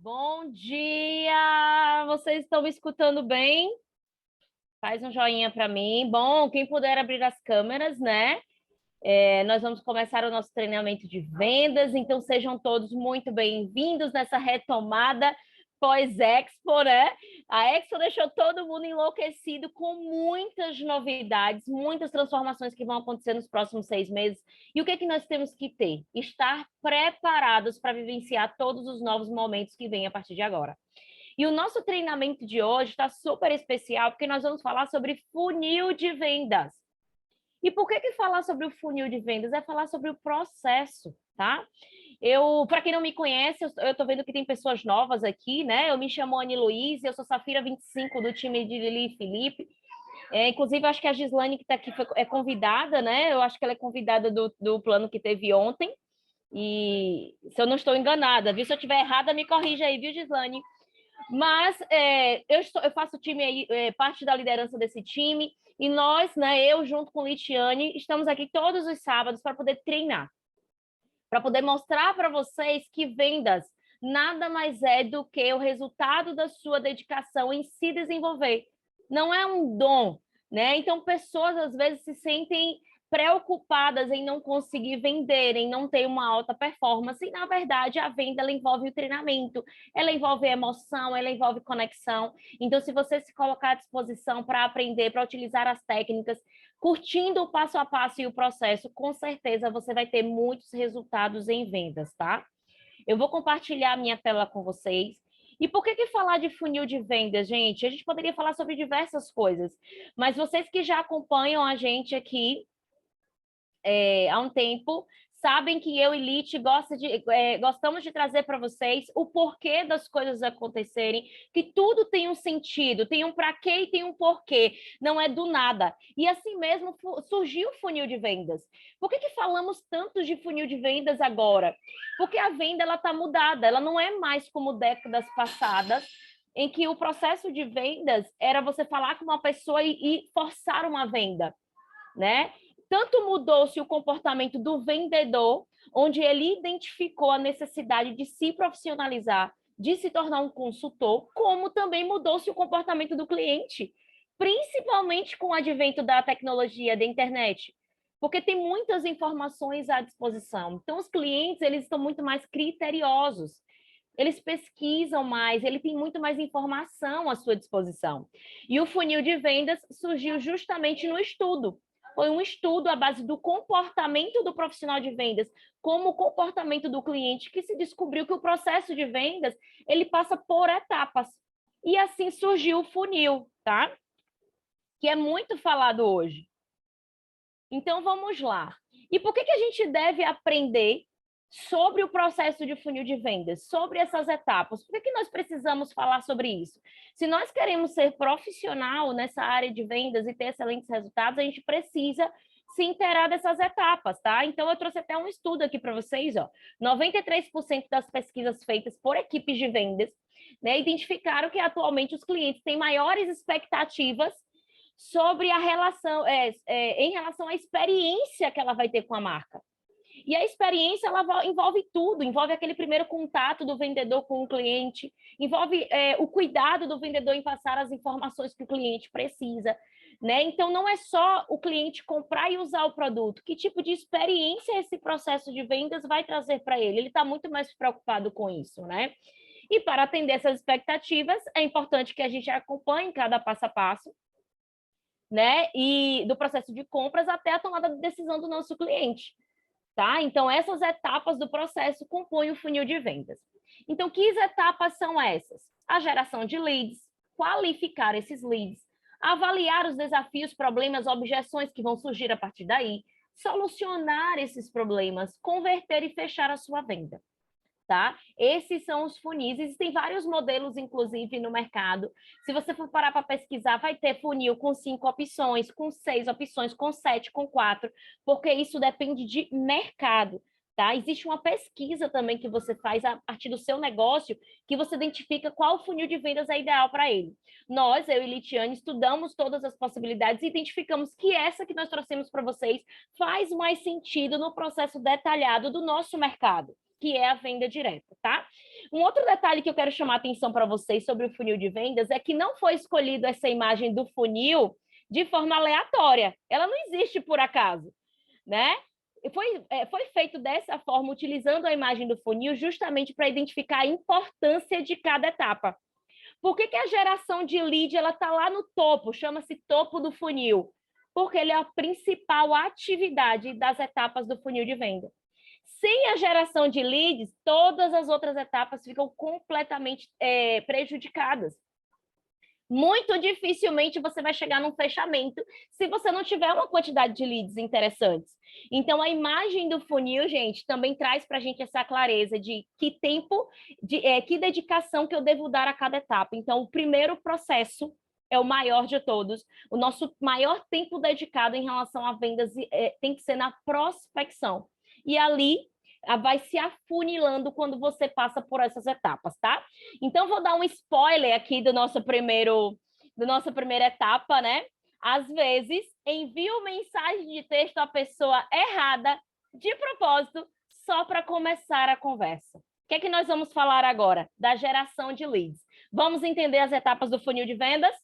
Bom dia! Vocês estão me escutando bem? Faz um joinha para mim. Bom, quem puder abrir as câmeras, né? Nós vamos começar o nosso treinamento de vendas, então sejam todos muito bem-vindos nessa retomada pós-Expo, né? A Expo deixou todo mundo enlouquecido com muitas novidades, muitas transformações que vão acontecer nos próximos 6 meses. E o que é que nós temos que ter? Estar preparados para vivenciar todos os novos momentos que vêm a partir de agora. E o nosso treinamento de hoje está super especial, porque nós vamos falar sobre funil de vendas. E por que falar sobre o funil de vendas? É falar sobre o processo, tá? Para quem não me conhece, eu estou vendo que tem pessoas novas aqui, né? Eu me chamo Anne Luiz, eu sou Safira 25 do time de Lili e Felipe. Inclusive, acho que a Gislane, que está aqui, é convidada, né? Eu acho que ela é convidada do plano que teve ontem. E se eu não estou enganada, viu? Se eu estiver errada, me corrija aí, viu, Gislane? Mas eu faço time aí, parte da liderança desse time, e nós, né, eu junto com Litiane, estamos aqui todos os sábados para poder treinar, para poder mostrar para vocês que vendas nada mais é do que o resultado da sua dedicação em se desenvolver. Não é um dom, né? Então, pessoas às vezes se sentem preocupadas em não conseguir vender, em não ter uma alta performance, e na verdade a venda ela envolve o treinamento, ela envolve emoção, ela envolve conexão. Então, se você se colocar à disposição para aprender, para utilizar as técnicas, curtindo o passo a passo e o processo, com certeza você vai ter muitos resultados em vendas, tá? Eu vou compartilhar a minha tela com vocês. E por que falar de funil de vendas, gente? A gente poderia falar sobre diversas coisas, mas vocês que já acompanham a gente aqui há um tempo, sabem que eu e Lite gostamos de trazer para vocês o porquê das coisas acontecerem, que tudo tem um sentido, tem um para quê e tem um porquê, não é do nada. E assim mesmo surgiu o funil de vendas. Por que falamos tanto de funil de vendas agora? Porque a venda está mudada, ela não é mais como décadas passadas, em que o processo de vendas era você falar com uma pessoa e forçar uma venda, né? Tanto mudou-se o comportamento do vendedor, onde ele identificou a necessidade de se profissionalizar, de se tornar um consultor, como também mudou-se o comportamento do cliente, principalmente com o advento da tecnologia, da internet, porque tem muitas informações à disposição. Então, os clientes eles estão muito mais criteriosos, eles pesquisam mais, ele tem muito mais informação à sua disposição. E o funil de vendas surgiu justamente no estudo. Foi um estudo à base do comportamento do profissional de vendas, como o comportamento do cliente, que se descobriu que o processo de vendas ele passa por etapas. E assim surgiu o funil, tá? Que é muito falado hoje. Então, vamos lá. E por que a gente deve aprender sobre o processo de funil de vendas, sobre essas etapas? Por que nós precisamos falar sobre isso? Se nós queremos ser profissional nessa área de vendas e ter excelentes resultados, a gente precisa se inteirar dessas etapas, tá? Então, eu trouxe até um estudo aqui para vocês, ó. 93% das pesquisas feitas por equipes de vendas, né, identificaram que atualmente os clientes têm maiores expectativas sobre a relação, em relação à experiência que ela vai ter com a marca. E a experiência ela envolve tudo, envolve aquele primeiro contato do vendedor com o cliente, envolve o cuidado do vendedor em passar as informações que o cliente precisa, né? Então, não é só o cliente comprar e usar o produto. Que tipo de experiência esse processo de vendas vai trazer para ele? Ele está muito mais preocupado com isso, né? E para atender essas expectativas, é importante que a gente acompanhe cada passo a passo, né? E do processo de compras até a tomada de decisão do nosso cliente, tá? Então, essas etapas do processo compõem o funil de vendas. Então, que etapas são essas? A geração de leads, qualificar esses leads, avaliar os desafios, problemas, objeções que vão surgir a partir daí, solucionar esses problemas, converter e fechar a sua venda. Tá? Esses são os funis. Existem vários modelos, inclusive, no mercado. Se você for parar para pesquisar, vai ter funil com 5 opções, com 6 opções, com 7, com 4, porque isso depende de mercado, tá? Existe uma pesquisa também que você faz a partir do seu negócio, que você identifica qual funil de vendas é ideal para ele. Nós, eu e Litiane, estudamos todas as possibilidades e identificamos que essa que nós trouxemos para vocês faz mais sentido no processo detalhado do nosso mercado, que é a venda direta, tá? Um outro detalhe que eu quero chamar a atenção para vocês sobre o funil de vendas é que não foi escolhido essa imagem do funil de forma aleatória. Ela não existe por acaso, né? Foi feito dessa forma, utilizando a imagem do funil, justamente para identificar a importância de cada etapa. Por que a geração de lead está lá no topo, chama-se topo do funil? Porque ele é a principal atividade das etapas do funil de venda. Sem a geração de leads, todas as outras etapas ficam completamente prejudicadas. Muito dificilmente você vai chegar num fechamento se você não tiver uma quantidade de leads interessantes. Então, a imagem do funil, gente, também traz para a gente essa clareza de que tempo, que dedicação que eu devo dar a cada etapa. Então, o primeiro processo é o maior de todos. O nosso maior tempo dedicado em relação a vendas tem que ser na prospecção. E ali vai se afunilando quando você passa por essas etapas, tá? Então, vou dar um spoiler aqui da nossa primeira etapa, né? Às vezes, envio mensagem de texto à pessoa errada, de propósito, só para começar a conversa. O que é que nós vamos falar agora? Da geração de leads. Vamos entender as etapas do funil de vendas?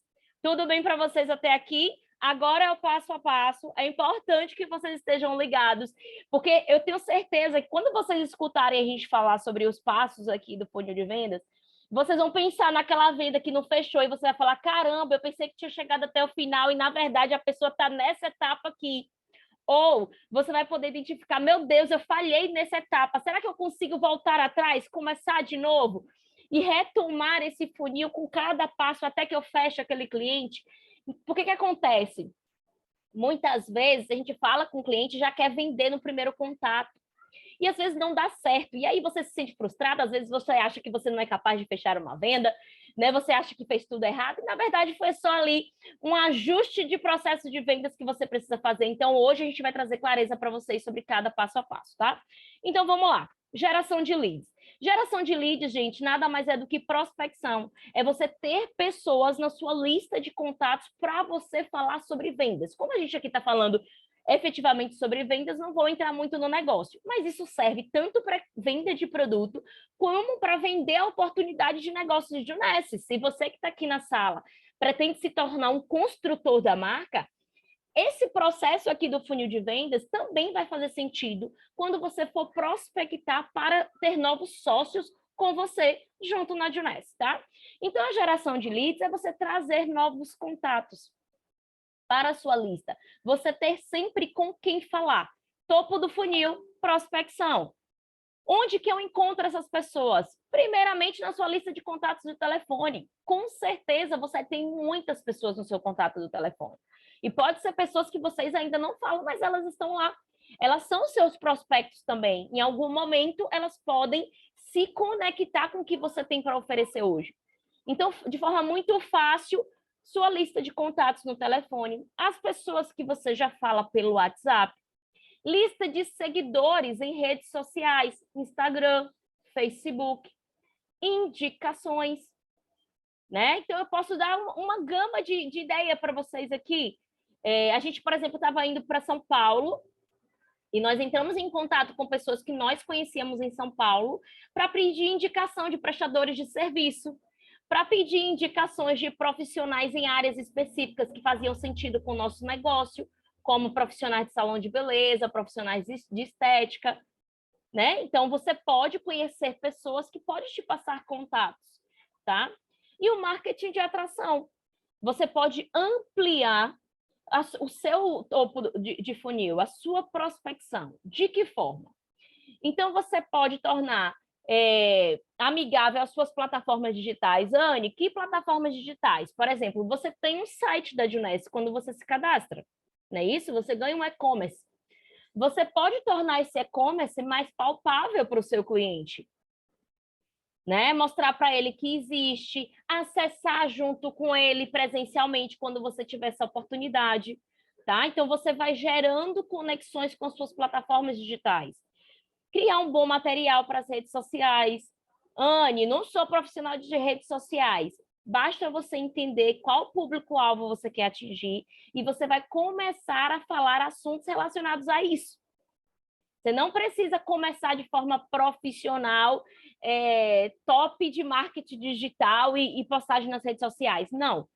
Tudo bem para vocês até aqui? Agora é o passo a passo. É importante que vocês estejam ligados, porque eu tenho certeza que quando vocês escutarem a gente falar sobre os passos aqui do funil de vendas, vocês vão pensar naquela venda que não fechou e você vai falar, caramba, eu pensei que tinha chegado até o final e, na verdade, a pessoa está nessa etapa aqui. Ou você vai poder identificar, meu Deus, eu falhei nessa etapa. Será que eu consigo voltar atrás, começar de novo e retomar esse funil com cada passo até que eu feche aquele cliente? Por que acontece? Muitas vezes a gente fala com o cliente e já quer vender no primeiro contato. E às vezes não dá certo. E aí você se sente frustrado, às vezes você acha que você não é capaz de fechar uma venda, né? Você acha que fez tudo errado, e na verdade foi só ali um ajuste de processo de vendas que você precisa fazer. Então, hoje a gente vai trazer clareza para vocês sobre cada passo a passo, tá? Então, vamos lá. Geração de leads. Geração de leads, gente, nada mais é do que prospecção. É você ter pessoas na sua lista de contatos para você falar sobre vendas. Como a gente aqui está falando efetivamente sobre vendas, não vou entrar muito no negócio, mas isso serve tanto para venda de produto, como para vender a oportunidade de negócios de Unesses. Se você que está aqui na sala pretende se tornar um construtor da marca, esse processo aqui do funil de vendas também vai fazer sentido quando você for prospectar para ter novos sócios com você junto na Juness, tá? Então, a geração de leads é você trazer novos contatos para a sua lista. Você ter sempre com quem falar. Topo do funil, prospecção. Onde que eu encontro essas pessoas? Primeiramente, na sua lista de contatos do telefone. Com certeza, você tem muitas pessoas no seu contato do telefone. E pode ser pessoas que vocês ainda não falam, mas elas estão lá. Elas são seus prospectos também. Em algum momento, elas podem se conectar com o que você tem para oferecer hoje. Então, de forma muito fácil, sua lista de contatos no telefone, as pessoas que você já fala pelo WhatsApp, lista de seguidores em redes sociais, Instagram, Facebook, indicações, né? Então, eu posso dar uma gama de ideia para vocês aqui. A gente, por exemplo, estava indo para São Paulo e nós entramos em contato com pessoas que nós conhecíamos em São Paulo para pedir indicação de prestadores de serviço, para pedir indicações de profissionais em áreas específicas que faziam sentido com o nosso negócio, como profissionais de salão de beleza, profissionais de estética, né? Então, você pode conhecer pessoas que podem te passar contatos, tá? E o marketing de atração. Você pode ampliar o seu topo de funil, a sua prospecção. De que forma? Então, você pode tornar amigável às suas plataformas digitais. Anne, que plataformas digitais? Por exemplo, você tem um site da Juness quando você se cadastra, não é isso? Você ganha um e-commerce. Você pode tornar esse e-commerce mais palpável para o seu cliente, né? Mostrar para ele que existe, acessar junto com ele presencialmente quando você tiver essa oportunidade, tá? Então, você vai gerando conexões com suas plataformas digitais. Criar um bom material para as redes sociais. Anne, não sou profissional de redes sociais. Basta você entender qual público-alvo você quer atingir e você vai começar a falar assuntos relacionados a isso. Você não precisa começar de forma profissional, top de marketing digital e postagem nas redes sociais. Não.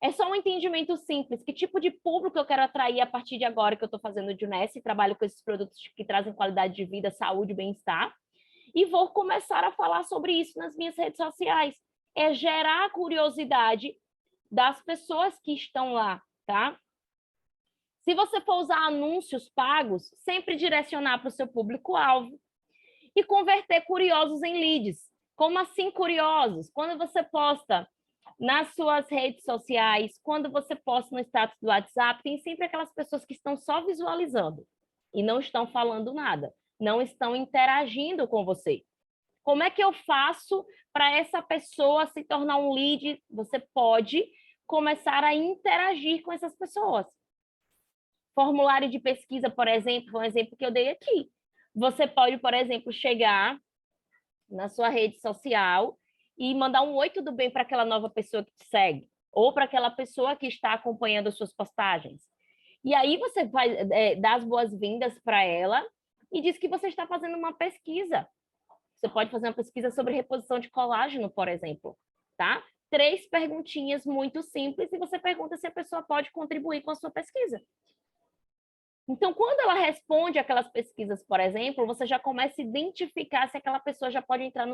É só um entendimento simples. Que tipo de público eu quero atrair a partir de agora que eu estou fazendo o Juness e trabalho com esses produtos que trazem qualidade de vida, saúde, bem-estar. E vou começar a falar sobre isso nas minhas redes sociais. É gerar a curiosidade das pessoas que estão lá, tá? Se você for usar anúncios pagos, sempre direcionar para o seu público-alvo e converter curiosos em leads. Como assim curiosos? Quando você posta nas suas redes sociais, quando você posta no status do WhatsApp, tem sempre aquelas pessoas que estão só visualizando e não estão falando nada, não estão interagindo com você. Como é que eu faço para essa pessoa se tornar um lead? Você pode começar a interagir com essas pessoas. Formulário de pesquisa, por exemplo, um exemplo que eu dei aqui. Você pode, por exemplo, chegar na sua rede social e mandar um oi, tudo bem para aquela nova pessoa que te segue, ou para aquela pessoa que está acompanhando as suas postagens. E aí você vai dar as boas-vindas para ela e diz que você está fazendo uma pesquisa. Você pode fazer uma pesquisa sobre reposição de colágeno, por exemplo, tá? 3 perguntinhas muito simples e você pergunta se a pessoa pode contribuir com a sua pesquisa. Então, quando ela responde aquelas pesquisas, por exemplo, você já começa a identificar se aquela pessoa já pode entrar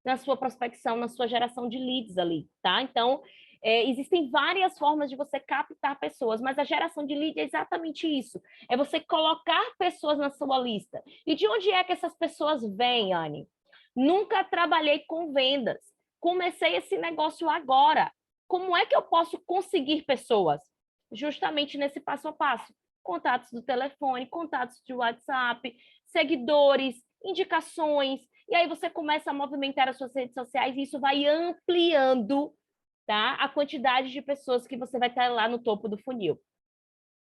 na sua prospecção, na sua geração de leads ali, tá? Então, existem várias formas de você captar pessoas, mas a geração de lead é exatamente isso. É você colocar pessoas na sua lista. E de onde é que essas pessoas vêm, Anne? Nunca trabalhei com vendas. Comecei esse negócio agora. Como é que eu posso conseguir pessoas? Justamente nesse passo a passo. Contatos do telefone, contatos de WhatsApp, seguidores, indicações, e aí você começa a movimentar as suas redes sociais e isso vai ampliando, tá, a quantidade de pessoas que você vai estar lá no topo do funil.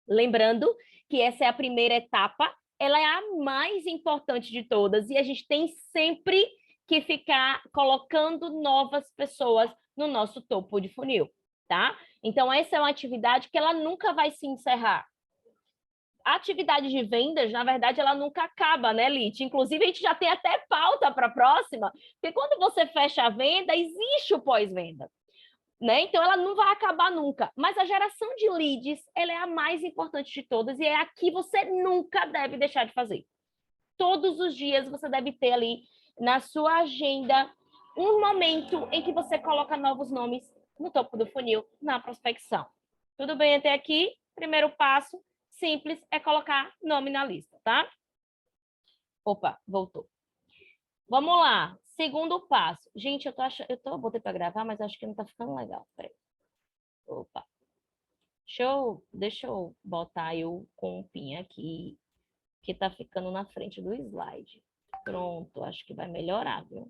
Lembrando que essa é a primeira etapa, ela é a mais importante de todas e a gente tem sempre que ficar colocando novas pessoas no nosso topo de funil, tá? Então essa é uma atividade que ela nunca vai se encerrar. A atividade de vendas, na verdade, ela nunca acaba, né, Lite? Inclusive, a gente já tem até pauta para a próxima, porque quando você fecha a venda, existe o pós-venda, né? Então, ela não vai acabar nunca. Mas a geração de leads, ela é a mais importante de todas e é a que você nunca deve deixar de fazer. Todos os dias você deve ter ali na sua agenda um momento em que você coloca novos nomes no topo do funil, na prospecção. Tudo bem até aqui? Primeiro passo, simples, é colocar nome na lista, tá? Opa, voltou. Vamos lá, segundo passo. Gente, botei para gravar, mas acho que não tá ficando legal. Peraí. Opa. Deixa eu botar o compinho aqui, que tá ficando na frente do slide. Pronto, acho que vai melhorar, viu?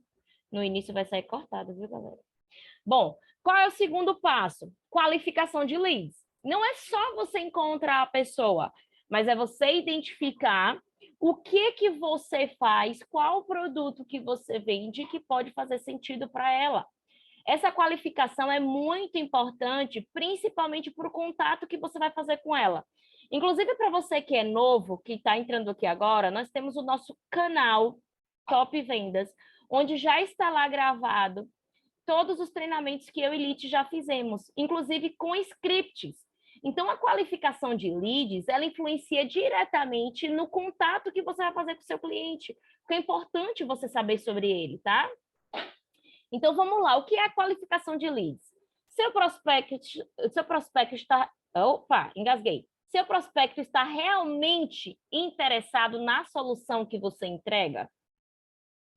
No início vai sair cortado, viu, galera? Bom, qual é o segundo passo? Qualificação de leads. Não é só você encontrar a pessoa, mas é você identificar o que você faz, qual produto que você vende que pode fazer sentido para ela. Essa qualificação é muito importante, principalmente para o contato que você vai fazer com ela. Inclusive, para você que é novo, que está entrando aqui agora, nós temos o nosso canal Top Vendas, onde já está lá gravado todos os treinamentos que eu e Lite já fizemos, inclusive com scripts. Então, a qualificação de leads, ela influencia diretamente no contato que você vai fazer com o seu cliente, porque é importante você saber sobre ele, tá? Então, vamos lá. O que é a qualificação de leads? Seu prospecto está... Opa, engasguei. Seu prospecto está realmente interessado na solução que você entrega,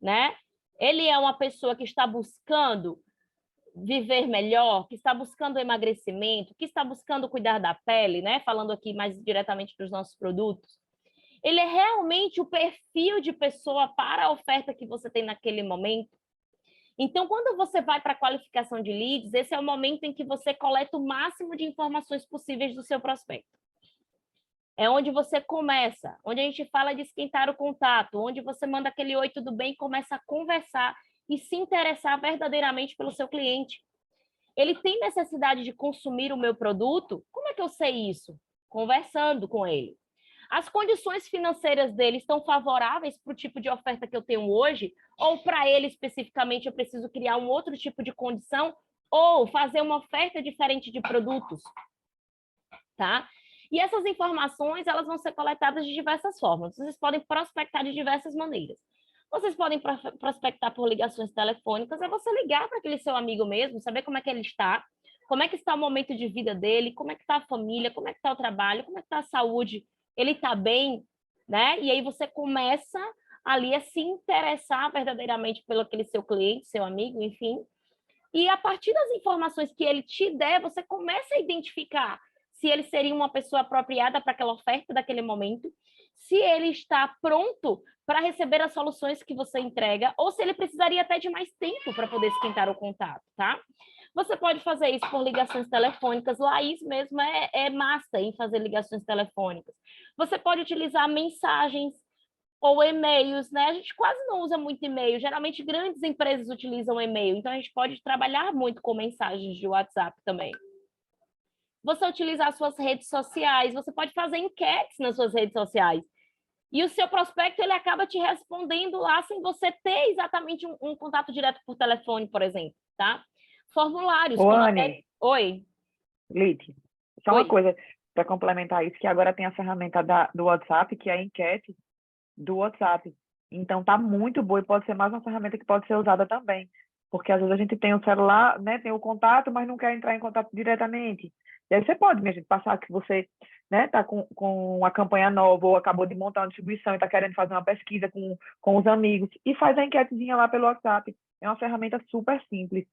né? Ele é uma pessoa que está buscando viver melhor, que está buscando emagrecimento, que está buscando cuidar da pele, né? Falando aqui mais diretamente dos nossos produtos. Ele é realmente o perfil de pessoa para a oferta que você tem naquele momento. Então, quando você vai para a qualificação de leads, esse é o momento em que você coleta o máximo de informações possíveis do seu prospecto. É onde você começa, onde a gente fala de esquentar o contato, onde você manda aquele oi, tudo bem, e começa a conversar e se interessar verdadeiramente pelo seu cliente. Ele tem necessidade de consumir o meu produto? Como é que eu sei isso? Conversando com ele. As condições financeiras dele estão favoráveis para o tipo de oferta que eu tenho hoje? Ou para ele especificamente eu preciso criar um outro tipo de condição? Ou fazer uma oferta diferente de produtos? Tá? E essas informações, elas vão ser coletadas de diversas formas. Vocês podem prospectar de diversas maneiras. Vocês podem prospectar por ligações telefônicas, é você ligar para aquele seu amigo mesmo, saber como é que ele está, como é que está o momento de vida dele, como é que está a família, como é que está o trabalho, como é que está a saúde, ele está bem, né? E aí você começa ali a se interessar verdadeiramente pelo aquele seu cliente, seu amigo, enfim. E a partir das informações que ele te der, você começa a identificar se ele seria uma pessoa apropriada para aquela oferta daquele momento, se ele está pronto para receber as soluções que você entrega, ou se ele precisaria até de mais tempo para poder esquentar o contato, tá? Você pode fazer isso por ligações telefônicas. Laís mesmo é master em fazer ligações telefônicas. Você pode utilizar mensagens ou e-mails, né? A gente quase não usa muito e-mail. Geralmente, grandes empresas utilizam e-mail. Então, a gente pode trabalhar muito com mensagens de WhatsApp também. Você utilizar as suas redes sociais, você pode fazer enquetes nas suas redes sociais. E o seu prospecto, ele acaba te respondendo lá sem você ter exatamente um contato direto por telefone, por exemplo, tá? Formulários. Ô, Anne, Oi. Lite, só uma Oi. coisa para complementar isso, que agora tem a ferramenta do WhatsApp, que é a enquete do WhatsApp. Então, tá muito boa e pode ser mais uma ferramenta que pode ser usada também. Porque às vezes a gente tem o celular, né, tem o contato, mas não quer entrar em contato diretamente. E aí você pode, minha gente, passar que você, né, tá com uma campanha nova ou acabou de montar uma distribuição e está querendo fazer uma pesquisa com os amigos e faz a enquetezinha lá pelo WhatsApp. É uma ferramenta super simples.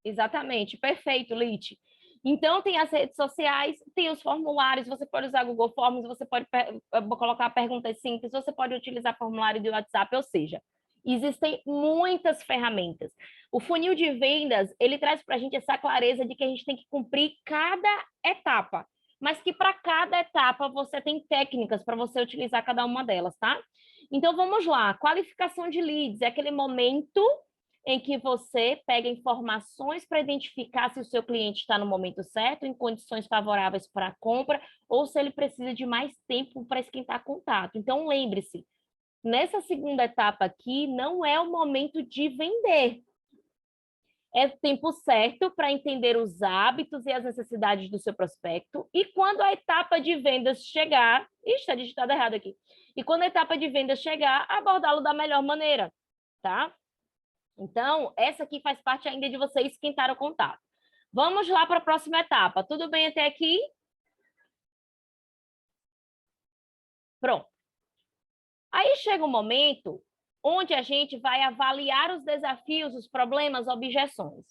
Exatamente, perfeito, Lite. Então, tem as redes sociais, tem os formulários, você pode usar Google Forms, você pode colocar perguntas simples, você pode utilizar formulário do WhatsApp, ou seja, existem muitas ferramentas. O funil de vendas, ele traz para a gente essa clareza de que a gente tem que cumprir cada etapa, mas que para cada etapa você tem técnicas para você utilizar cada uma delas, tá? Então, vamos lá. Qualificação de leads é aquele momento em que você pega informações para identificar se o seu cliente está no momento certo, em condições favoráveis para a compra, ou se ele precisa de mais tempo para esquentar contato. Então, lembre-se, nessa segunda etapa aqui, não é o momento de vender. É o tempo certo para entender os hábitos e as necessidades do seu prospecto. E quando a etapa de vendas chegar... Ixi, está digitado errado aqui. E quando a etapa de vendas chegar, abordá-lo da melhor maneira, tá? Então, essa aqui faz parte ainda de você esquentar o contato. Vamos lá para a próxima etapa. Tudo bem até aqui? Pronto. Aí chega um momento onde a gente vai avaliar os desafios, os problemas, objeções.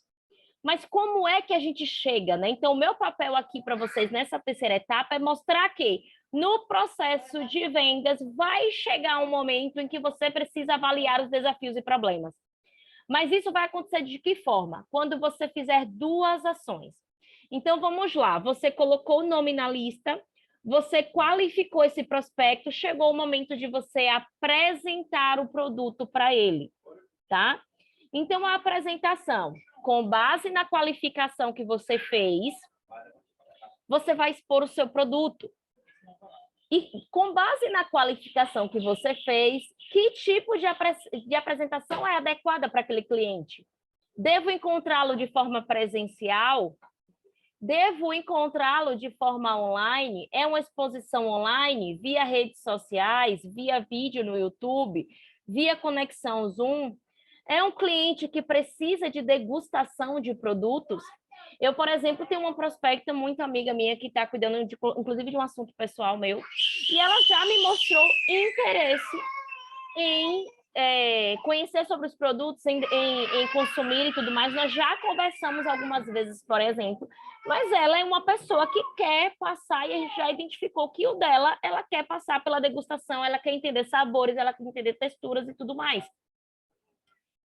Mas como é que a gente chega, né? Então, o meu papel aqui para vocês nessa terceira etapa é mostrar que no processo de vendas vai chegar um momento em que você precisa avaliar os desafios e problemas. Mas isso vai acontecer de que forma? Quando você fizer duas ações. Então, vamos lá. Você colocou o nome na lista, você qualificou esse prospecto, chegou o momento de você apresentar o produto para ele, tá? Então, a apresentação, com base na qualificação que você fez, você vai expor o seu produto. E com base na qualificação que você fez, que tipo de apresentação é adequada para aquele cliente? Devo encontrá-lo de forma presencial? Devo encontrá-lo de forma online? É uma exposição online, via redes sociais, via vídeo no YouTube, via conexão Zoom? É um cliente que precisa de degustação de produtos? Eu, por exemplo, tenho uma prospecta muito amiga minha que está cuidando, inclusive, de um assunto pessoal meu, e ela já me mostrou interesse em conhecer sobre os produtos, em consumir e tudo mais. Nós já conversamos algumas vezes, por exemplo, mas ela é uma pessoa que quer passar, e a gente já identificou que o dela, ela quer passar pela degustação, ela quer entender sabores, ela quer entender texturas e tudo mais.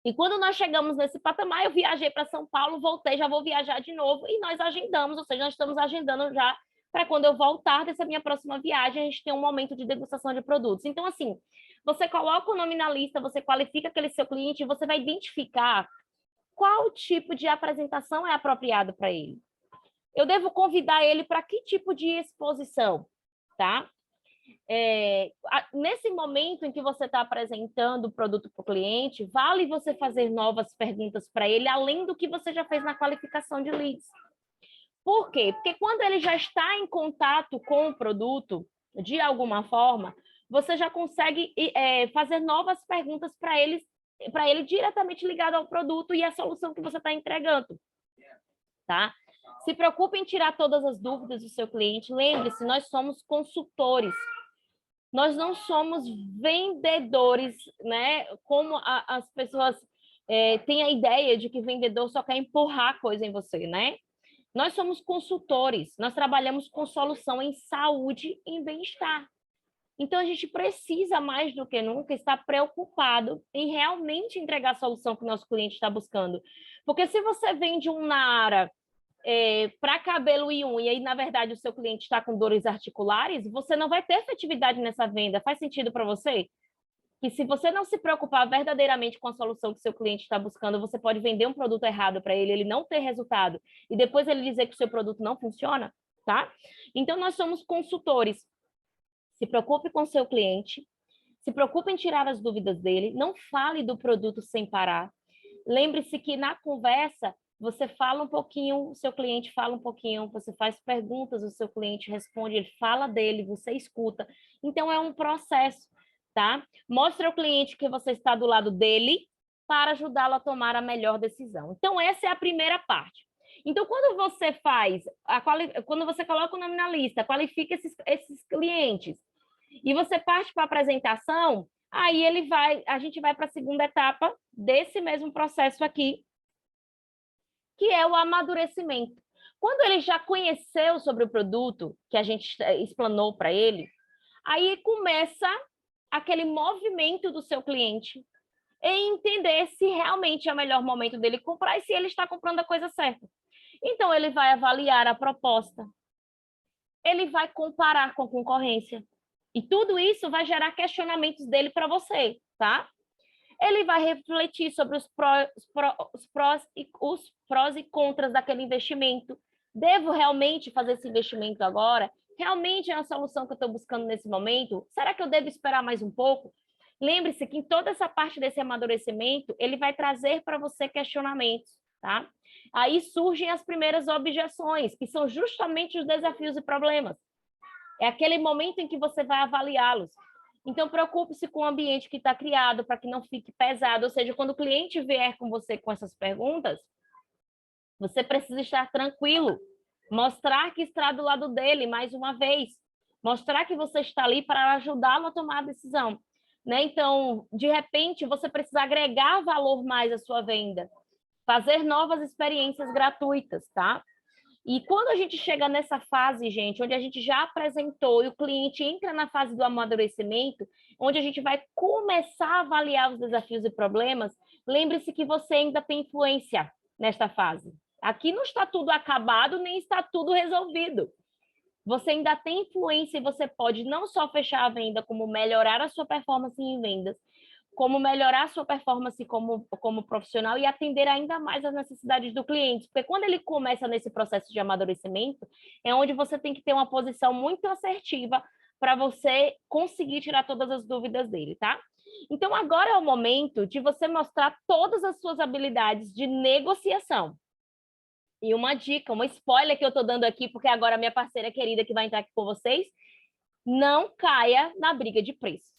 E quando nós chegamos nesse patamar, eu viajei para São Paulo, voltei, já vou viajar de novo, e nós agendamos, ou seja, nós estamos agendando já para quando eu voltar dessa minha próxima viagem, a gente ter um momento de degustação de produtos. Então, assim, você coloca o nome na lista, você qualifica aquele seu cliente e você vai identificar qual tipo de apresentação é apropriado para ele. Eu devo convidar ele para que tipo de exposição, tá? Nesse momento em que você está apresentando o produto para o cliente, vale você fazer novas perguntas para ele, além do que você já fez na qualificação de leads. Por quê? Porque quando ele já está em contato com o produto, de alguma forma, você já consegue fazer novas perguntas para ele diretamente ligado ao produto e à solução que você está entregando, tá? Se preocupe em tirar todas as dúvidas do seu cliente. Lembre-se, nós somos consultores. Nós não somos vendedores, né? Como as pessoas têm a ideia de que vendedor só quer empurrar coisa em você, né? Nós somos consultores, nós trabalhamos com solução em saúde e em bem-estar. Então, a gente precisa, mais do que nunca, estar preocupado em realmente entregar a solução que o nosso cliente está buscando. Porque se você vende um Nara para cabelo e unha, e na verdade o seu cliente está com dores articulares, você não vai ter efetividade nessa venda. Faz sentido para você? Que se você não se preocupar verdadeiramente com a solução que seu cliente está buscando, você pode vender um produto errado para ele, ele não ter resultado, e depois ele dizer que o seu produto não funciona, tá? Então, nós somos consultores. Se preocupe com o seu cliente, se preocupe em tirar as dúvidas dele, não fale do produto sem parar. Lembre-se que na conversa, você fala um pouquinho, o seu cliente fala um pouquinho, você faz perguntas, o seu cliente responde, ele fala dele, você escuta. Então, é um processo, tá? Mostre ao cliente que você está do lado dele para ajudá-lo a tomar a melhor decisão. Então, essa é a primeira parte. Então, quando você quando você coloca o nome na lista, qualifica esses clientes, e você parte para a apresentação, aí a gente vai para a segunda etapa desse mesmo processo aqui, que é o amadurecimento. Quando ele já conheceu sobre o produto que a gente explanou para ele, aí começa aquele movimento do seu cliente em entender se realmente é o melhor momento dele comprar e se ele está comprando a coisa certa. Então, ele vai avaliar a proposta, ele vai comparar com a concorrência, e tudo isso vai gerar questionamentos dele para você, tá? Ele vai refletir sobre os prós e contras daquele investimento. Devo realmente fazer esse investimento agora? Realmente é a solução que eu estou buscando nesse momento? Será que eu devo esperar mais um pouco? Lembre-se que em toda essa parte desse amadurecimento, ele vai trazer para você questionamentos, tá? Aí surgem as primeiras objeções, que são justamente os desafios e problemas. É aquele momento em que você vai avaliá-los. Então, preocupe-se com o ambiente que está criado para que não fique pesado. Ou seja, quando o cliente vier com você com essas perguntas, você precisa estar tranquilo. Mostrar que está do lado dele, mais uma vez. Mostrar que você está ali para ajudá-lo a tomar a decisão, né? Então, de repente, você precisa agregar valor mais à sua venda. Fazer novas experiências gratuitas, tá? E quando a gente chega nessa fase, gente, onde a gente já apresentou e o cliente entra na fase do amadurecimento, onde a gente vai começar a avaliar os desafios e problemas, lembre-se que você ainda tem influência nesta fase. Aqui não está tudo acabado, nem está tudo resolvido. Você ainda tem influência e você pode não só fechar a venda, como melhorar a sua performance em vendas, como melhorar a sua performance como profissional e atender ainda mais as necessidades do cliente. Porque quando ele começa nesse processo de amadurecimento, é onde você tem que ter uma posição muito assertiva para você conseguir tirar todas as dúvidas dele, tá? Então, agora é o momento de você mostrar todas as suas habilidades de negociação. E uma dica, uma spoiler que eu estou dando aqui, porque agora a minha parceira querida que vai entrar aqui com vocês, não caia na briga de preço.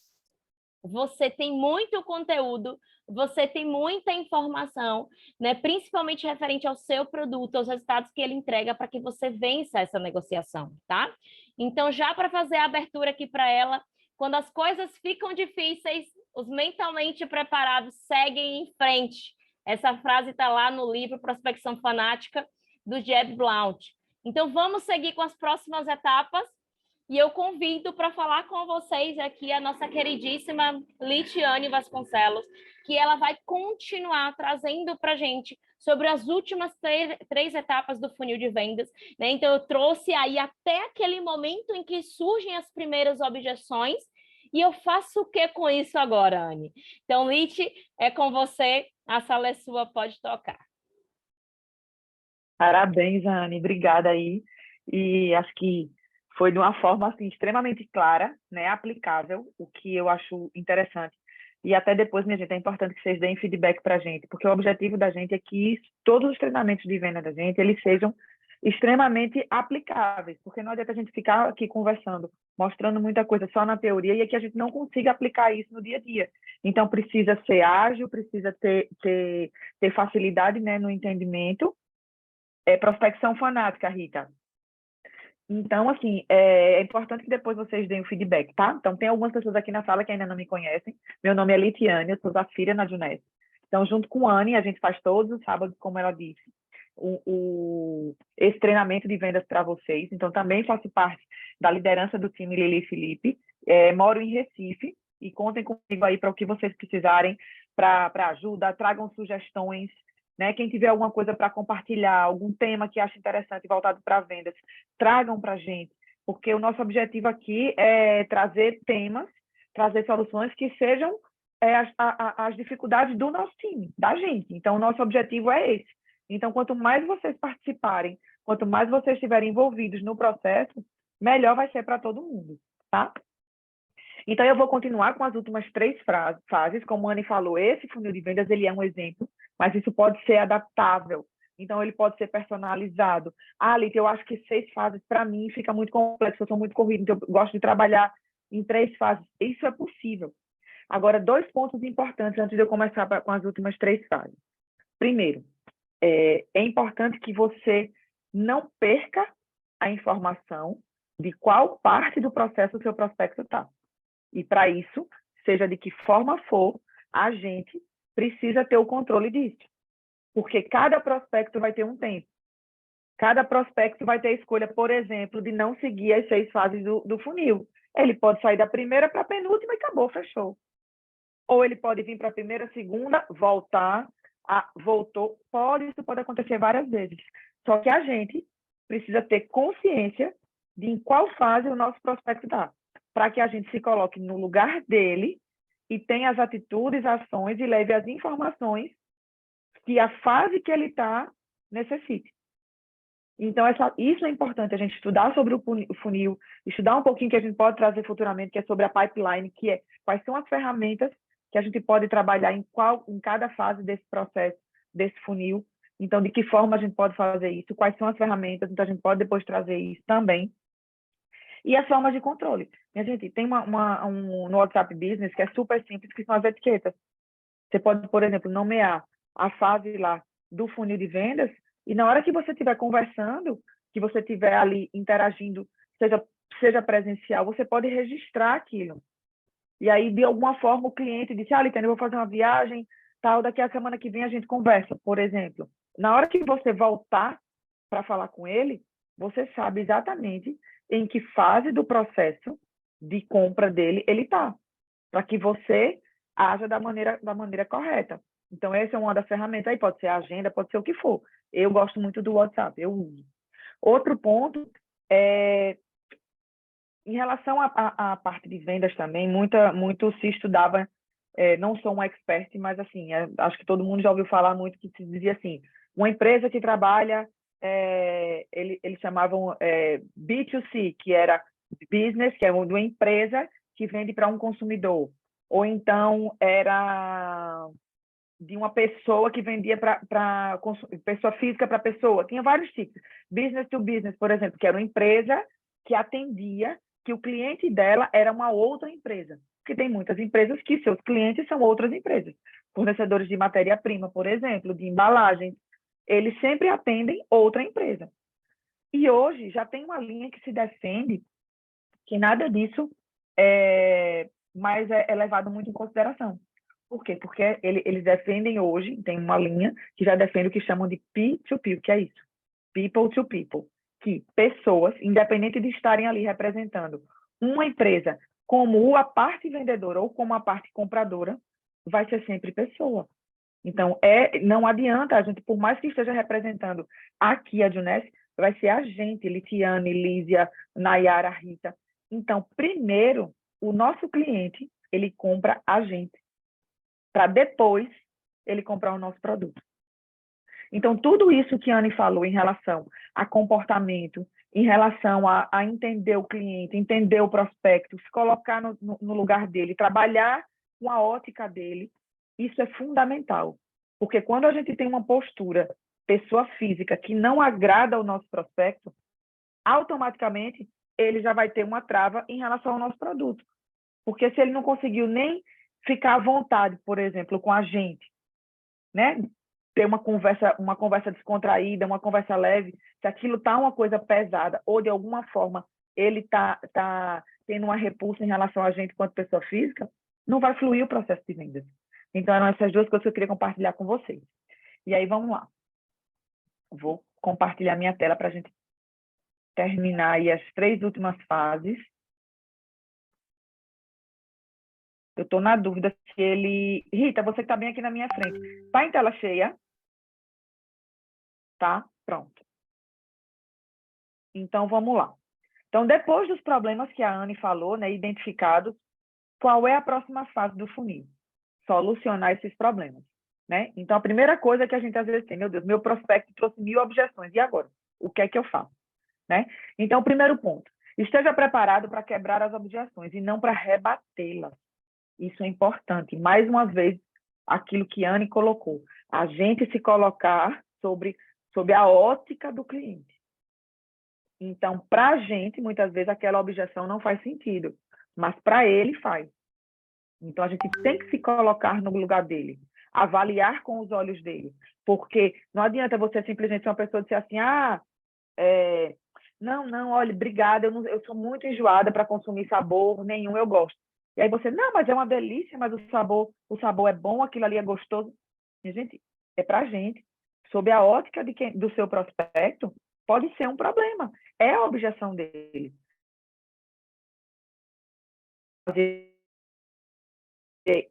Você tem muito conteúdo, você tem muita informação, né? Principalmente referente ao seu produto, aos resultados que ele entrega para que você vença essa negociação, tá? Então, já para fazer a abertura aqui para ela, quando as coisas ficam difíceis, os mentalmente preparados seguem em frente. Essa frase está lá no livro Prospecção Fanática, do Jeb Blount. Então, vamos seguir com as próximas etapas. E eu convido para falar com vocês aqui a nossa queridíssima Litiane Vasconcelos. que ela vai continuar trazendo para a gente sobre as últimas três etapas do funil de vendas, né? Então, eu trouxe aí até aquele momento em que surgem as primeiras objeções, e eu faço o que com isso agora, Anne? Então, Lite, é com você, a sala é sua, pode tocar. Parabéns, Anne, obrigada aí. E acho que foi de uma forma assim extremamente clara, né, aplicável, o que eu acho interessante. E até depois, minha gente, é importante que vocês deem feedback para a gente, porque o objetivo da gente é que todos os treinamentos de venda da gente, eles sejam extremamente aplicáveis, porque não adianta a gente ficar aqui conversando, mostrando muita coisa só na teoria e é que a gente não consiga aplicar isso no dia a dia. Então, precisa ser ágil, precisa ter facilidade, né, no entendimento. Prospecção fanática, Rita. Então, assim, é importante que depois vocês deem o feedback, tá? Então, tem algumas pessoas aqui na sala que ainda não me conhecem. Meu nome é Litiane, eu sou Zafira na Juness. Então, junto com a Anne, a gente faz todos os sábados, como ela disse, esse treinamento de vendas para vocês. Então, também faço parte da liderança do time Lili e Felipe. Moro em Recife e contem comigo aí para o que vocês precisarem para ajuda, tragam sugestões, né? Quem tiver alguma coisa para compartilhar, algum tema que acha interessante voltado para vendas, tragam para a gente, porque o nosso objetivo aqui é trazer temas, trazer soluções que sejam as dificuldades do nosso time, da gente. Então, o nosso objetivo é esse. Então, quanto mais vocês participarem, quanto mais vocês estiverem envolvidos no processo, melhor vai ser para todo mundo, tá? Então, eu vou continuar com as últimas 3 fases. Como a Anne falou, esse funil de vendas ele é um exemplo, mas isso pode ser adaptável. Então, ele pode ser personalizado. Ah, Lita, eu acho que 6 fases, para mim, fica muito complexo, eu sou muito corrido, então eu gosto de trabalhar em 3 fases. Isso é possível. Agora, 2 pontos importantes antes de eu começar com as últimas 3 fases. Primeiro, é importante que você não perca a informação de qual parte do processo o seu prospecto está. E para isso, seja de que forma for, a gente precisa ter o controle disso. Porque cada prospecto vai ter um tempo. Cada prospecto vai ter a escolha, por exemplo, de não seguir as 6 fases do funil. Ele pode sair da primeira para a penúltima e acabou, fechou. Ou ele pode vir para a primeira, segunda, voltar, voltou. Isso pode acontecer várias vezes. Só que a gente precisa ter consciência de em qual fase o nosso prospecto está, para que a gente se coloque no lugar dele e tenha as atitudes, ações e leve as informações que a fase que ele está necessite. Então, isso é importante, a gente estudar sobre o funil, estudar um pouquinho que a gente pode trazer futuramente, que é sobre a pipeline, que é quais são as ferramentas que a gente pode trabalhar em cada fase desse processo, desse funil. Então, de que forma a gente pode fazer isso, quais são as ferramentas, então a gente pode depois trazer isso também. E as formas de controle. Minha gente, tem no WhatsApp Business que é super simples, que são as etiquetas. Você pode, por exemplo, nomear a fase lá do funil de vendas e na hora que você estiver conversando, que você estiver ali interagindo, seja presencial, você pode registrar aquilo. E aí, de alguma forma, o cliente disse, Litane, eu vou fazer uma viagem, tal, daqui a semana que vem a gente conversa, por exemplo. Na hora que você voltar para falar com ele, você sabe exatamente em que fase do processo de compra dele ele está, para que você haja da maneira correta. Então, essa é uma das ferramentas aí, pode ser a agenda, pode ser o que for. Eu gosto muito do WhatsApp, eu uso. Outro ponto é, em relação à parte de vendas também, muito se estudava, não sou um expert, mas assim, acho que todo mundo já ouviu falar muito que se dizia assim, uma empresa que trabalha, eles chamavam B2C, que era business, que é uma empresa que vende para um consumidor, ou então era de uma pessoa que vendia para pessoa física para pessoa, tinha vários tipos, business to business, por exemplo, que era uma empresa que atendia que o cliente dela era uma outra empresa, porque tem muitas empresas que seus clientes são outras empresas, fornecedores de matéria-prima, por exemplo, de embalagens, eles sempre atendem outra empresa. E hoje já tem uma linha que se defende que nada disso mais é levado muito em consideração. Por quê? Porque eles defendem hoje, tem uma linha que já defende o que chamam de P2P, que é isso, people to people, que pessoas, independente de estarem ali representando uma empresa como a parte vendedora ou como a parte compradora, vai ser sempre pessoa. Então, não adianta a gente, por mais que esteja representando aqui a Juness, vai ser a gente, Litiane, Lísia, Nayara, Rita. Então, primeiro, o nosso cliente, ele compra a gente, para depois ele comprar o nosso produto. Então, tudo isso que a Anne falou em relação a comportamento, em relação a entender o cliente, entender o prospecto, se colocar no lugar dele, trabalhar com a ótica dele, isso é fundamental. Porque quando a gente tem uma postura, pessoa física, que não agrada ao nosso prospecto, automaticamente ele já vai ter uma trava em relação ao nosso produto. Porque se ele não conseguiu nem ficar à vontade, por exemplo, com a gente, né? Ter uma conversa descontraída, uma conversa leve, se aquilo está uma coisa pesada ou de alguma forma ele tá tendo uma repulsa em relação a gente quanto pessoa física, não vai fluir o processo de vendas. Então, eram essas duas coisas que eu queria compartilhar com vocês. E aí, vamos lá. Vou compartilhar minha tela para a gente terminar aí as 3 últimas fases. Eu estou na dúvida se ele... Rita, você que está bem aqui na minha frente. Está em tela cheia? Tá? Pronto. Então, vamos lá. Então, depois dos problemas que a Anne falou, né, identificados, qual é a próxima fase do funil? Solucionar esses problemas, né? Então, a primeira coisa que a gente às vezes tem, meu Deus, meu prospecto trouxe 1000 objeções, e agora? O que é que eu faço? Né? Então, o primeiro ponto, esteja preparado para quebrar as objeções e não para rebatê-las. Isso é importante. Mais uma vez, aquilo que a Anne colocou, a gente se colocar sobre a ótica do cliente. Então, para a gente, muitas vezes, aquela objeção não faz sentido, mas para ele faz. Então, a gente tem que se colocar no lugar dele, avaliar com os olhos dele, porque não adianta você simplesmente ser uma pessoa dizer assim, não, olha, obrigada, eu sou muito enjoada para consumir sabor nenhum, eu gosto. E aí você, não, mas é uma delícia, mas o sabor é bom, aquilo ali é gostoso. Minha gente, é para a gente, sob a ótica do seu prospecto, pode ser um problema. É a objeção dele.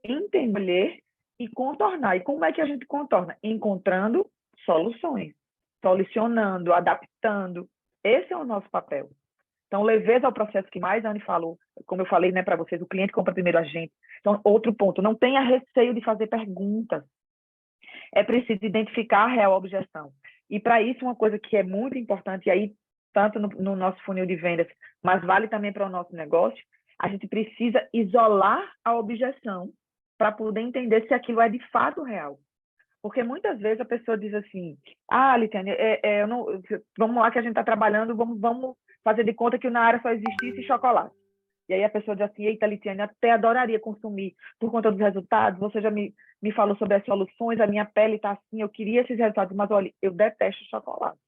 Entender e contornar. E como é que a gente contorna? Encontrando soluções, solucionando, adaptando. Esse é o nosso papel. Então, leveza ao processo que mais a Anne falou, como eu falei, né, para vocês, o cliente compra primeiro a gente. Então, outro ponto, não tenha receio de fazer perguntas. É preciso identificar a real objeção. E para isso, uma coisa que é muito importante, e aí, tanto no nosso funil de vendas, mas vale também para o nosso negócio, a gente precisa isolar a objeção para poder entender se aquilo é de fato real. Porque muitas vezes a pessoa diz assim, Litiane, vamos lá que a gente está trabalhando, vamos fazer de conta que na área só existisse chocolate. E aí a pessoa diz assim, eita, Litiane, até adoraria consumir por conta dos resultados, você já me falou sobre as soluções, a minha pele está assim, eu queria esses resultados, mas olha, eu detesto chocolate.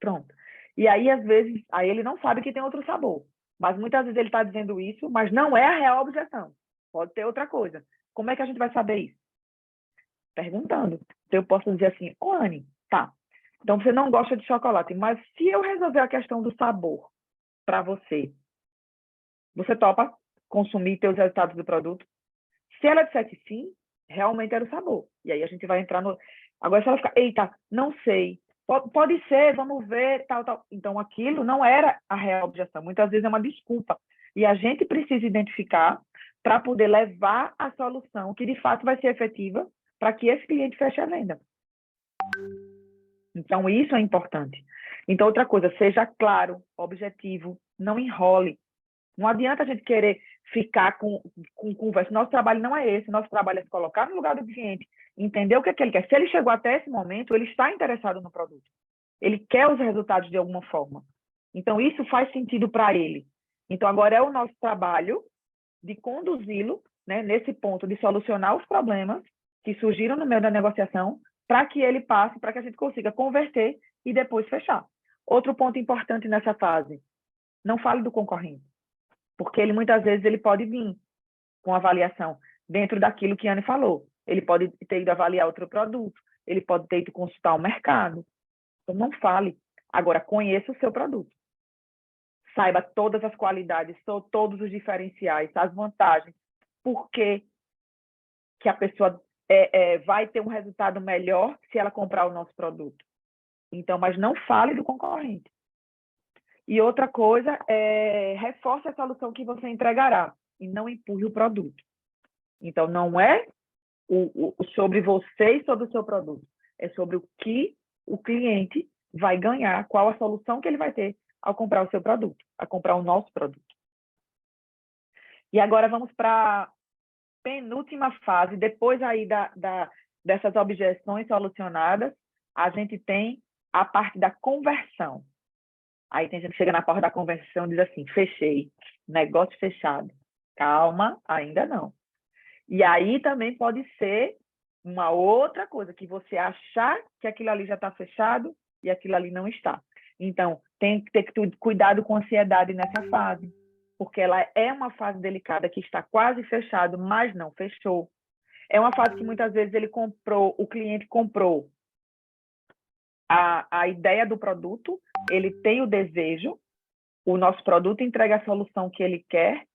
Pronto. E aí, às vezes, aí ele não sabe que tem outro sabor. Mas muitas vezes ele está dizendo isso, mas não é a real objeção. Pode ter outra coisa. Como é que a gente vai saber isso? Perguntando. Então, eu posso dizer assim, Anne, tá, então você não gosta de chocolate, mas se eu resolver a questão do sabor para você, você topa consumir teus resultados do produto? Se ela disser que sim, realmente era o sabor. E aí a gente vai entrar no... Agora, se ela ficar, eita, não sei, pode ser, vamos ver, tal. Então, aquilo não era a real objeção. Muitas vezes é uma desculpa. E a gente precisa identificar para poder levar a solução que, de fato, vai ser efetiva para que esse cliente feche a venda. Então, isso é importante. Então, outra coisa, seja claro, objetivo, não enrole. Não adianta a gente querer ficar com conversa. Nosso trabalho não é esse. Nosso trabalho é se colocar no lugar do cliente, entender o que é que ele quer. Se ele chegou até esse momento, ele está interessado no produto. Ele quer os resultados de alguma forma. Então, isso faz sentido para ele. Então, agora é o nosso trabalho de conduzi-lo, né, nesse ponto de solucionar os problemas que surgiram no meio da negociação para que ele passe, para que a gente consiga converter e depois fechar. Outro ponto importante nessa fase, não fale do concorrente. Porque ele, muitas vezes, ele pode vir com avaliação dentro daquilo que a Anne falou. Ele pode ter ido avaliar outro produto, ele pode ter ido consultar o mercado. Então, não fale. Agora, conheça o seu produto. Saiba todas as qualidades, todos os diferenciais, as vantagens. Por quê? que a pessoa vai ter um resultado melhor se ela comprar o nosso produto. Então, mas não fale do concorrente. E outra coisa reforce a solução que você entregará e não empurre o produto. Então, não é sobre você e sobre o seu produto. É sobre o que o cliente vai ganhar, qual a solução que ele vai ter ao comprar o seu produto, a comprar o nosso produto. E agora vamos para a penúltima fase. Depois aí dessas objeções solucionadas, a gente tem a parte da conversão. Aí tem gente que chega na porta da conversão e diz assim, fechei, negócio fechado. Calma, ainda não. E aí também pode ser uma outra coisa, que você achar que aquilo ali já está fechado e aquilo ali não está. Então, tem que ter cuidado com a ansiedade nessa fase, porque ela é uma fase delicada que está quase fechado, mas não fechou. É uma fase que muitas vezes o cliente comprou a ideia do produto, ele tem o desejo, o nosso produto entrega a solução que ele quer,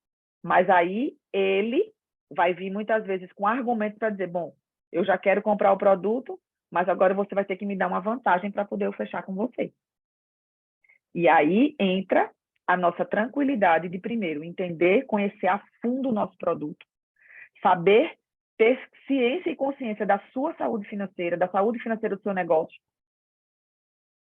mas aí ele vai vir muitas vezes com argumentos para dizer, bom, eu já quero comprar o produto, mas agora você vai ter que me dar uma vantagem para poder eu fechar com você. E aí entra a nossa tranquilidade de, primeiro, entender, conhecer a fundo o nosso produto, saber ter ciência e consciência da sua saúde financeira, da saúde financeira do seu negócio,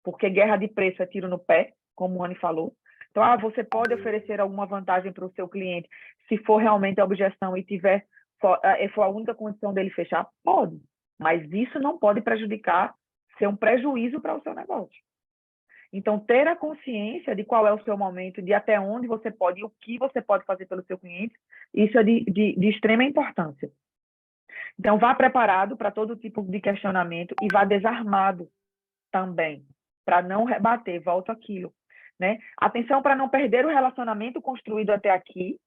porque guerra de preço é tiro no pé, como o Anny falou. Então, você pode oferecer alguma vantagem para o seu cliente, se for realmente a objeção e for a única condição dele fechar? Pode, mas isso não pode prejudicar, ser um prejuízo para o seu negócio. Então, ter a consciência de qual é o seu momento, de até onde você pode e o que você pode fazer pelo seu cliente, isso é de extrema importância. Então, vá preparado para todo tipo de questionamento e vá desarmado também, para não rebater, volto àquilo. Né? Atenção para não perder o relacionamento construído até aqui.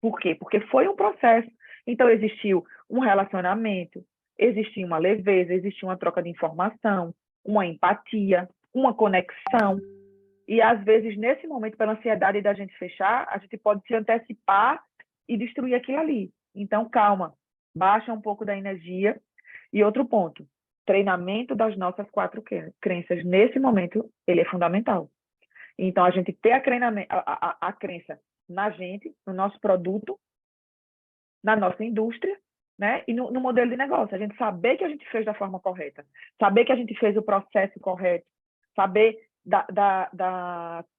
Por quê? Porque foi um processo. Então, existiu um relacionamento, existiu uma leveza, existiu uma troca de informação, uma empatia, uma conexão. E, às vezes, nesse momento, pela ansiedade da gente fechar, a gente pode se antecipar e destruir aquilo ali. Então, calma, baixa um pouco da energia. E outro ponto, treinamento das nossas 4 crenças. Nesse momento, ele é fundamental. Então, a gente ter a crença na gente, no nosso produto, na nossa indústria, né? E no modelo de negócio. A gente saber que a gente fez da forma correta, saber que a gente fez o processo correto, saber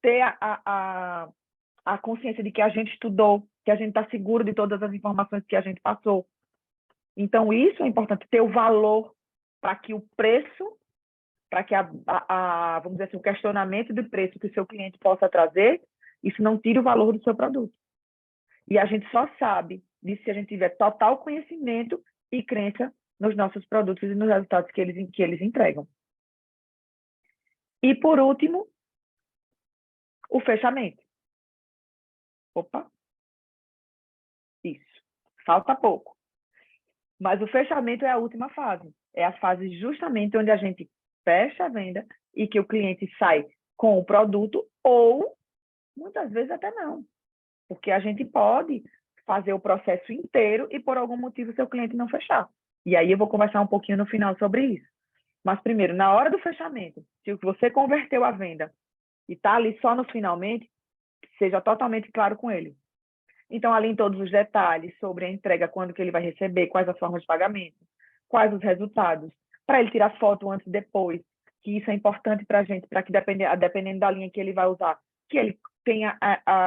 ter a consciência de que a gente estudou, que a gente está seguro de todas as informações que a gente passou. Então, isso é importante, ter o valor para que o preço, para que vamos dizer assim, o questionamento de preço que o seu cliente possa trazer, isso não tire o valor do seu produto. E a gente só sabe disso se a gente tiver total conhecimento e crença nos nossos produtos e nos resultados que eles entregam. E, por último, o fechamento. Opa! Isso. Falta pouco. Mas o fechamento é a última fase. É a fase justamente onde a gente fecha a venda e que o cliente sai com o produto ou, muitas vezes, até não. Porque a gente pode fazer o processo inteiro e, por algum motivo, seu cliente não fechar. E aí eu vou conversar um pouquinho no final sobre isso. Mas, primeiro, na hora do fechamento, se você converteu a venda e está ali só no finalmente, seja totalmente claro com ele. Então, ali em todos os detalhes sobre a entrega, quando que ele vai receber, quais as formas de pagamento, quais os resultados, para ele tirar foto antes e depois, que isso é importante para a gente, para que, dependendo da linha que ele vai usar, que ele tenha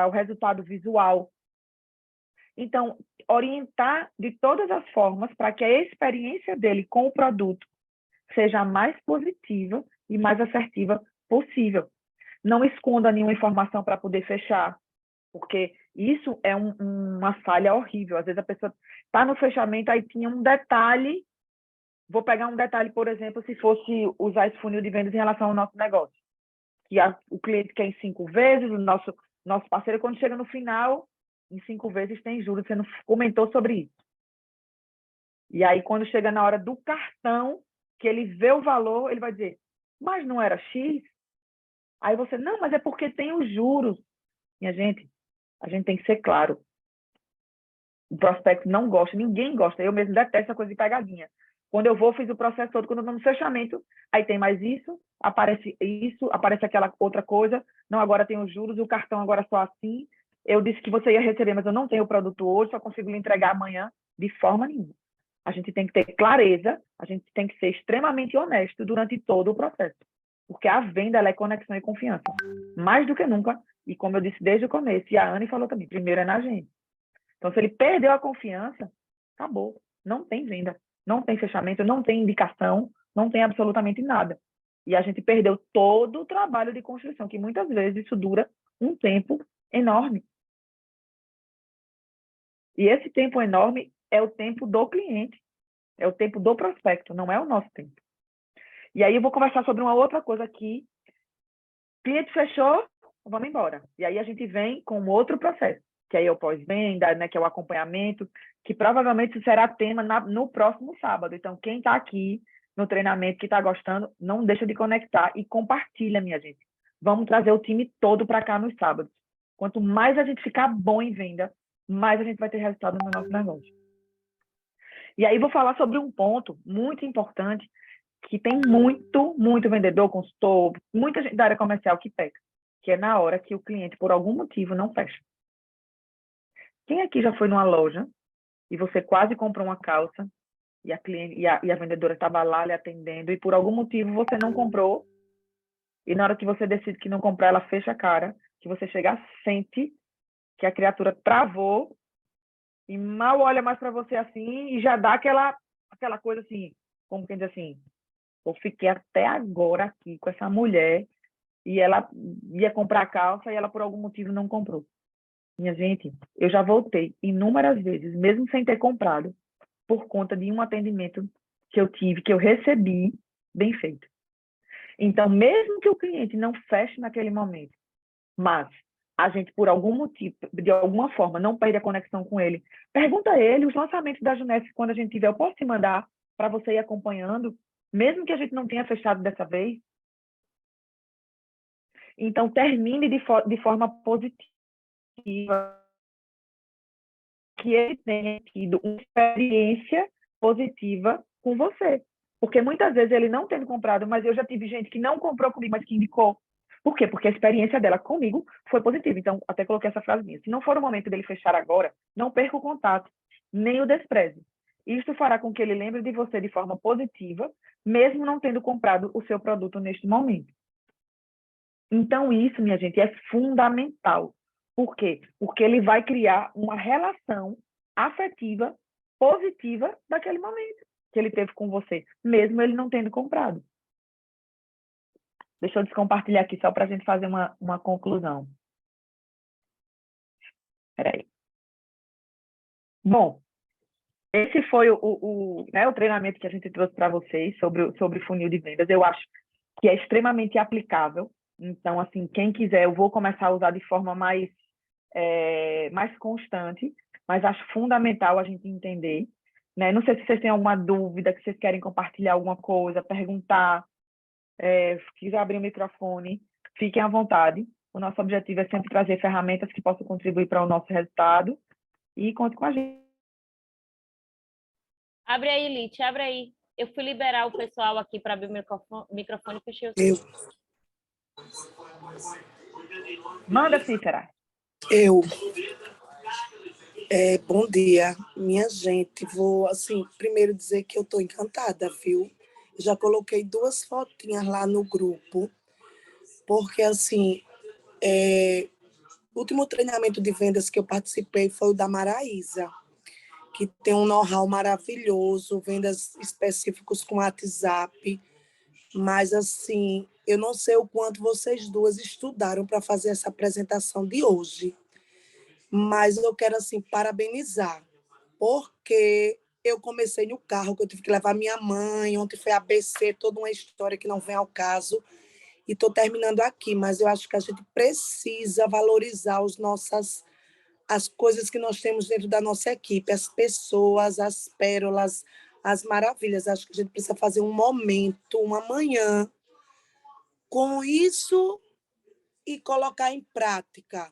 o resultado visual. Então, orientar de todas as formas para que a experiência dele com o produto seja a mais positiva e mais assertiva possível. Não esconda nenhuma informação para poder fechar, porque isso é uma falha horrível. Às vezes a pessoa está no fechamento, aí tinha um detalhe. Vou pegar um detalhe, por exemplo, se fosse usar esse funil de vendas em relação ao nosso negócio. Que o cliente quer em 5 vezes, o nosso parceiro, quando chega no final, em 5 vezes tem juros. Você não comentou sobre isso. E aí, quando chega na hora do cartão, que ele vê o valor, ele vai dizer, mas não era X? Aí você, não, mas é porque tem os juros. Minha gente, a gente tem que ser claro. O prospecto não gosta, ninguém gosta. Eu mesmo detesto essa coisa de pegadinha. Quando eu vou, fiz o processo todo, quando eu estou no fechamento, aí tem mais isso, aparece aquela outra coisa. Não, agora tem os juros, o cartão agora só assim. Eu disse que você ia receber, mas eu não tenho o produto hoje, só consigo lhe entregar amanhã, de forma nenhuma. A gente tem que ter clareza, a gente tem que ser extremamente honesto durante todo o processo. Porque a venda ela é conexão e confiança. Mais do que nunca, e como eu disse desde o começo, e a Anne falou também, primeiro é na gente. Então, se ele perdeu a confiança, acabou. Não tem venda, não tem fechamento, não tem indicação, não tem absolutamente nada. E a gente perdeu todo o trabalho de construção, que muitas vezes isso dura um tempo enorme. E esse tempo enorme é o tempo do cliente, é o tempo do prospecto, não é o nosso tempo. E aí eu vou conversar sobre uma outra coisa aqui. Cliente fechou, vamos embora. E aí a gente vem com outro processo, que aí é o pós-venda, né, que é o acompanhamento, que provavelmente será tema no próximo sábado. Então, quem está aqui no treinamento, que está gostando, não deixa de conectar e compartilha, minha gente. Vamos trazer o time todo para cá nos sábados. Quanto mais a gente ficar bom em venda, mais a gente vai ter resultado no nosso negócio. E aí vou falar sobre um ponto muito importante, que tem muito vendedor, consultor, muita gente da área comercial que peca, que é na hora que o cliente, por algum motivo, não fecha. Quem aqui já foi numa loja e você quase comprou uma calça e a vendedora estava lá lhe atendendo e por algum motivo você não comprou e na hora que você decide que não comprar, ela fecha a cara, que você chega, sente que a criatura travou e mal olha mais para você assim e já dá aquela coisa assim, como quem diz assim, eu fiquei até agora aqui com essa mulher e ela ia comprar calça e ela por algum motivo não comprou. Minha gente, eu já voltei inúmeras vezes, mesmo sem ter comprado, por conta de um atendimento que eu tive, que eu recebi, bem feito. Então, mesmo que o cliente não feche naquele momento, mas a gente, por algum motivo, de alguma forma, não perde a conexão com ele, pergunta a ele, os lançamentos da Junesc, quando a gente tiver, eu posso te mandar para você ir acompanhando, mesmo que a gente não tenha fechado dessa vez? Então, termine de forma positiva, que ele tenha tido uma experiência positiva com você. Porque muitas vezes ele não tendo comprado, mas eu já tive gente que não comprou comigo, mas que indicou. Por quê? Porque a experiência dela comigo foi positiva. Então, até coloquei essa frase minha. Se não for o momento dele fechar agora, não perca o contato, nem o despreze. Isso fará com que ele lembre de você de forma positiva, mesmo não tendo comprado o seu produto neste momento. Então, isso, minha gente, é fundamental. Por quê? Porque ele vai criar uma relação afetiva positiva daquele momento que ele teve com você, mesmo ele não tendo comprado. Deixa eu descompartilhar aqui só para a gente fazer uma conclusão. Espera aí. Bom, esse foi o treinamento que a gente trouxe para vocês sobre funil de vendas. Eu acho que é extremamente aplicável. Então, assim, quem quiser, eu vou começar a usar de forma mais constante, mas acho fundamental a gente entender. Né? Não sei se vocês têm alguma dúvida, que vocês querem compartilhar alguma coisa, perguntar, se quiser abrir o microfone, fiquem à vontade. O nosso objetivo é sempre trazer ferramentas que possam contribuir para o nosso resultado e conte com a gente. Abre aí, Lite, abre aí. Eu fui liberar o pessoal aqui para abrir o microfone e fechei o Eu, seu. Manda, Cícera. eu, bom dia, minha gente. Vou, assim, primeiro dizer que eu estou encantada, viu? Já coloquei 2 fotinhas lá no grupo, porque, assim, o último treinamento de vendas que eu participei foi o da Maraísa, que tem um know-how maravilhoso, vendas específicos com WhatsApp, mas, assim, eu não sei o quanto vocês duas estudaram para fazer essa apresentação de hoje. Mas eu quero, assim, parabenizar, porque eu comecei no carro, que eu tive que levar minha mãe, ontem foi ABC, toda uma história que não vem ao caso, e estou terminando aqui, mas eu acho que a gente precisa valorizar as coisas que nós temos dentro da nossa equipe, as pessoas, as pérolas, as maravilhas. Acho que a gente precisa fazer um momento, uma manhã, com isso e colocar em prática.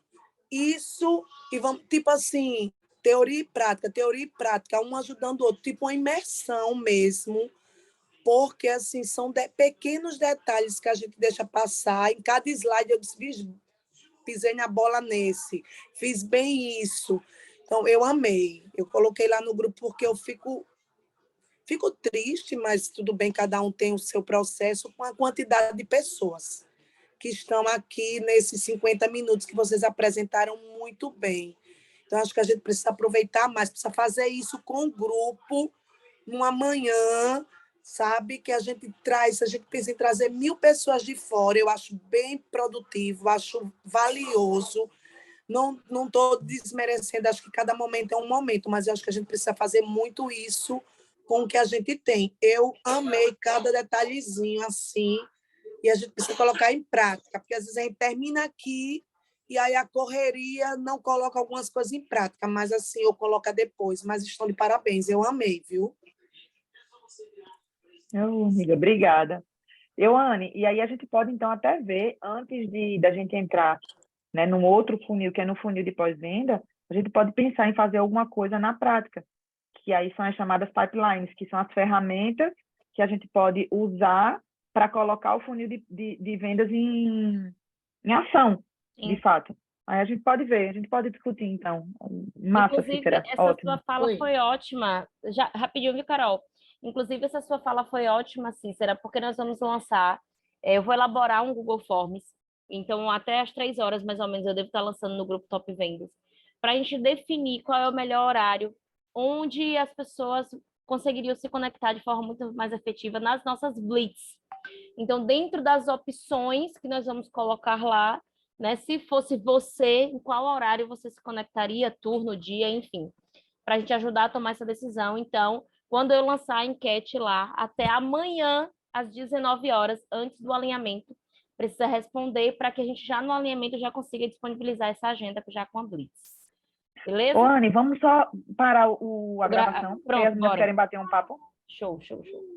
Isso, e vamos, tipo assim, teoria e prática, um ajudando o outro, tipo uma imersão mesmo, porque assim são pequenos detalhes que a gente deixa passar. Em cada slide eu disse, pisei na bola nesse, fiz bem isso. Então, eu amei. Eu coloquei lá no grupo porque eu fico triste, mas tudo bem, cada um tem o seu processo com a quantidade de pessoas que estão aqui nesses 50 minutos que vocês apresentaram muito bem. Então, acho que a gente precisa aproveitar mais, precisa fazer isso com o grupo, numa manhã, sabe? Que a gente pensa em trazer 1.000 pessoas de fora, eu acho bem produtivo, acho valioso. Não estou desmerecendo, acho que cada momento é um momento, mas eu acho que a gente precisa fazer muito isso com o que a gente tem. Eu amei cada detalhezinho assim, e a gente precisa colocar em prática, porque às vezes a gente termina aqui e aí a correria não coloca algumas coisas em prática, mas assim, eu coloco depois. Mas estão de parabéns, eu amei, viu? Amiga, obrigada. Anne, e aí a gente pode então até ver, antes da gente entrar, né, num outro funil, que é no funil de pós-venda, a gente pode pensar em fazer alguma coisa na prática, que aí são as chamadas pipelines, que são as ferramentas que a gente pode usar para colocar o funil de vendas em ação, de Sim. fato. Aí a gente pode ver, a gente pode discutir, então. Massa, Inclusive, Cícera, essa sua ótimo. fala foi ótima. Já, rapidinho, viu, Carol? Inclusive, essa sua fala foi ótima, Cícera, porque nós vamos lançar. Eu vou elaborar um Google Forms. Então, até às 3 horas, mais ou menos, eu devo estar lançando no grupo Top Vendas. Para a gente definir qual é o melhor horário, onde as pessoas conseguiriam se conectar de forma muito mais efetiva nas nossas blitz. Então, dentro das opções que nós vamos colocar lá, né? Se fosse você, em qual horário você se conectaria, turno, dia, enfim, para a gente ajudar a tomar essa decisão. Então, quando eu lançar a enquete lá, até amanhã, às 19 horas, antes do alinhamento, precisa responder para que a gente já no alinhamento já consiga disponibilizar essa agenda já com a Blitz. Beleza? Anne, vamos só parar a gravação, porque Pronto, as meninas bora. querem bater um papo. Show, show, show.